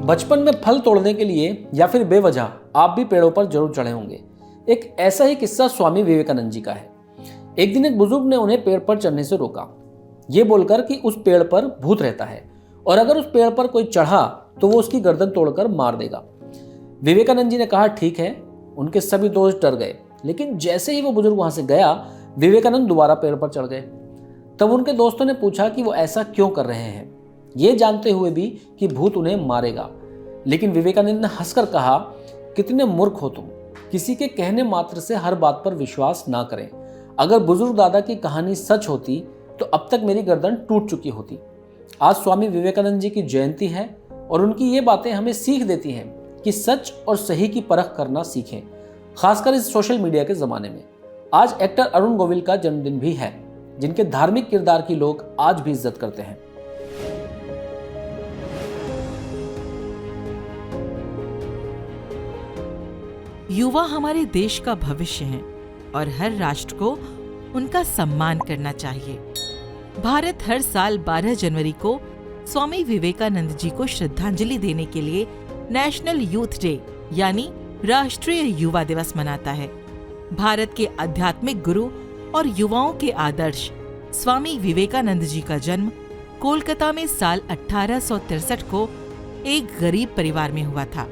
बचपन में फल तोड़ने के लिए या फिर बेवजह आप भी पेड़ों पर जरूर चढ़े होंगे। एक ऐसा ही किस्सा स्वामी विवेकानंद जी का है। एक दिन एक बुजुर्ग ने उन्हें पेड़ पर चढ़ने से रोका, ये बोलकर कि उस पेड़ पर भूत रहता है और अगर उस पेड़ पर कोई चढ़ा तो वो उसकी गर्दन तोड़कर मार देगा। विवेकानंद जी ने कहा ठीक है। उनके सभी दोस्त डर गए, लेकिन जैसे ही वो बुजुर्ग वहां से गया, विवेकानंद दोबारा पेड़ पर चढ़ गए। तब उनके दोस्तों ने पूछा कि वो ऐसा क्यों कर रहे हैं, ये जानते हुए भी कि भूत उन्हें मारेगा। लेकिन विवेकानंद ने हंसकर कहा, कितने मूर्ख हो तुम, किसी के कहने मात्र से हर बात पर विश्वास ना करें। अगर बुजुर्ग दादा की कहानी सच होती तो अब तक मेरी गर्दन टूट चुकी होती। आज स्वामी विवेकानंद जी की जयंती है और उनकी ये बातें हमें सीख देती हैं कि सच और सही की परख करना सीखें, खासकर इस सोशल मीडिया के जमाने में। आज एक्टर अरुण गोविल का जन्मदिन भी है, जिनके धार्मिक किरदार की लोग आज भी इज्जत करते हैं। युवा हमारे देश का भविष्य हैं और हर राष्ट्र को उनका सम्मान करना चाहिए। भारत हर साल 12 जनवरी को स्वामी विवेकानंद जी को श्रद्धांजलि देने के लिए नेशनल यूथ डे यानी राष्ट्रीय युवा दिवस मनाता है। भारत के आध्यात्मिक गुरु और युवाओं के आदर्श स्वामी विवेकानंद जी का जन्म कोलकाता में साल 1863 को एक गरीब परिवार में हुआ था।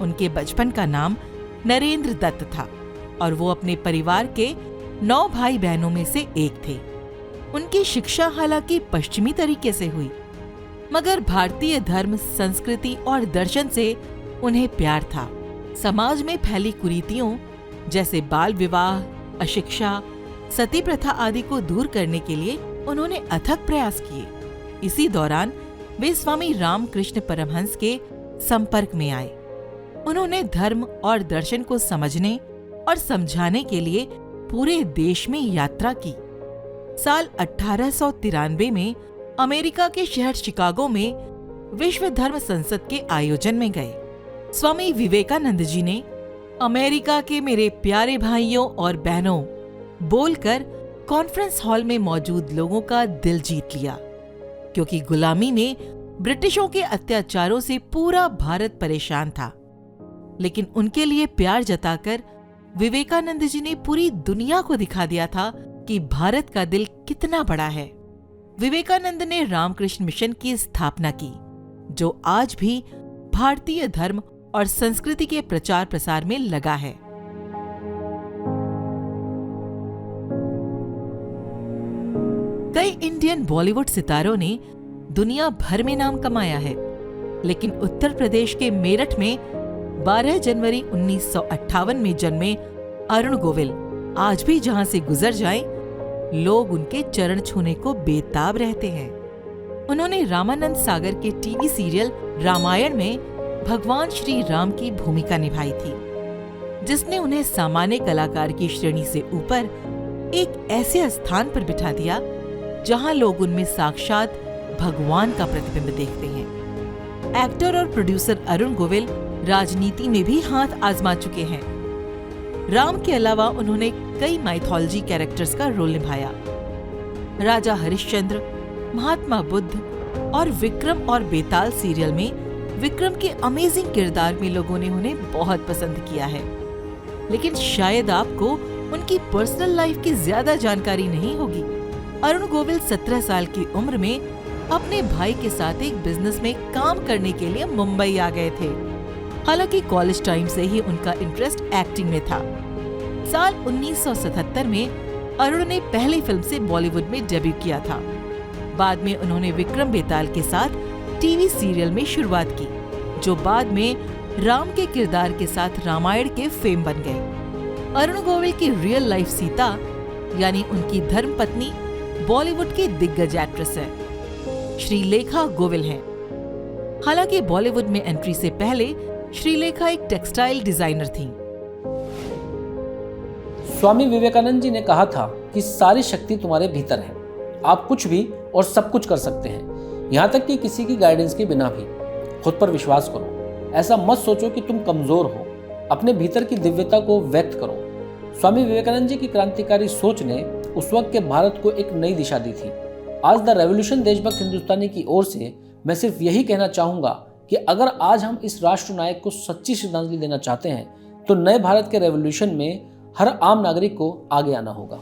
उनके बचपन का नाम नरेंद्र दत्त था और वो अपने परिवार के 9 भाई बहनों में से एक थे। उनकी शिक्षा हालांकि पश्चिमी तरीके से हुई, मगर भारतीय धर्म, संस्कृति और दर्शन से उन्हें प्यार था। समाज में फैली कुरीतियों जैसे बाल विवाह, अशिक्षा, सती प्रथा आदि को दूर करने के लिए उन्होंने अथक प्रयास किए। इसी दौरान वे स्वामी रामकृष्ण परमहंस के संपर्क में आए। उन्होंने धर्म और दर्शन को समझने और समझाने के लिए पूरे देश में यात्रा की। साल 1893 में अमेरिका के शहर शिकागो में विश्व धर्म संसद के आयोजन में गए। स्वामी विवेकानंद जी ने अमेरिका के मेरे प्यारे भाइयों और बहनों बोलकर कॉन्फ्रेंस हॉल में मौजूद लोगों का दिल जीत लिया, क्योंकि गुलामी में ब्रिटिशों के अत्याचारों से पूरा भारत परेशान था। लेकिन उनके लिए प्यार जताकर विवेकानंद जी ने पूरी दुनिया को दिखा दिया था कि भारत का दिल कितना बड़ा है। विवेकानंद ने रामकृष्ण मिशन की स्थापना की, जो आज भी भारतीय धर्म और संस्कृति के प्रचार प्रसार में लगा है। कई इंडियन बॉलीवुड सितारों ने दुनिया भर में नाम कमाया है, लेकिन उत्तर प्रदेश के मेरठ में 12 जनवरी 1958 में जन्मे अरुण गोविल आज भी जहां से गुजर जाएं, लोग उनके चरण छूने को बेताब रहते हैं। उन्होंने रामानंद सागर के टीवी सीरियल रामायण में भगवान श्री राम की भूमिका निभाई थी, जिसने उन्हें सामान्य कलाकार की श्रेणी से ऊपर एक ऐसे स्थान पर बिठा दिया जहां लोग उनमें साक्षात भगवान का प्रतिबिंब देखते हैं। एक्टर और प्रोड्यूसर अरुण गोविल राजनीति में भी हाथ आजमा चुके हैं। राम के अलावा उन्होंने कई माइथोलॉजी कैरेक्टर्स का रोल निभाया। राजा हरिश्चंद्र, महात्मा बुद्ध और विक्रम और बेताल सीरियल में विक्रम के अमेजिंग किरदार में लोगों ने उन्हें बहुत पसंद किया है। लेकिन शायद आपको उनकी पर्सनल लाइफ की ज्यादा जानकारी नहीं होगी। अरुण गोविल 17 साल की उम्र में अपने भाई के साथ एक बिजनेस में काम करने के लिए मुंबई आ गए थे। हालांकि कॉलेज टाइम से ही उनका इंटरेस्ट एक्टिंग में था। साल 1977 में अरुण ने पहली फिल्म से बॉलीवुड में डेब्यू किया था। बाद में उन्होंने विक्रम बेताल के साथ टीवी सीरियल में शुरुआत की, जो बाद में राम के किरदार के साथ रामायण के फेम बन गए। अरुण गोविल की रियल लाइफ सीता यानी उनकी धर्मपत्नी बॉलीवुड की दिग्गज एक्ट्रेस है, श्रीलेखा गोविल हैं। हालांकि बॉलीवुड में एंट्री से पहले श्रीलेखा एक टेक्सटाइल डिजाइनर थी। स्वामी विवेकानंद जी ने कहा था कि सारी शक्ति तुम्हारे भीतर है, आप कुछ भी और सब कुछ कर सकते हैं, यहाँ तक कि किसी की गाइडेंस के बिना भी। खुद पर विश्वास करो, ऐसा मत सोचो कि तुम कमजोर हो, अपने भीतर की दिव्यता को व्यक्त करो। स्वामी विवेकानंद जी की क्रांतिकारी सोच ने उस वक्त के भारत को एक नई दिशा दी थी। आज द रेवोल्यूशन देशभक्त हिंदुस्तानी की ओर से मैं सिर्फ यही कहना चाहूंगा कि अगर आज हम इस राष्ट्र नायक को सच्ची श्रद्धांजलि देना चाहते हैं तो नए भारत के रेवोल्यूशन में हर आम नागरिक को आगे आना होगा।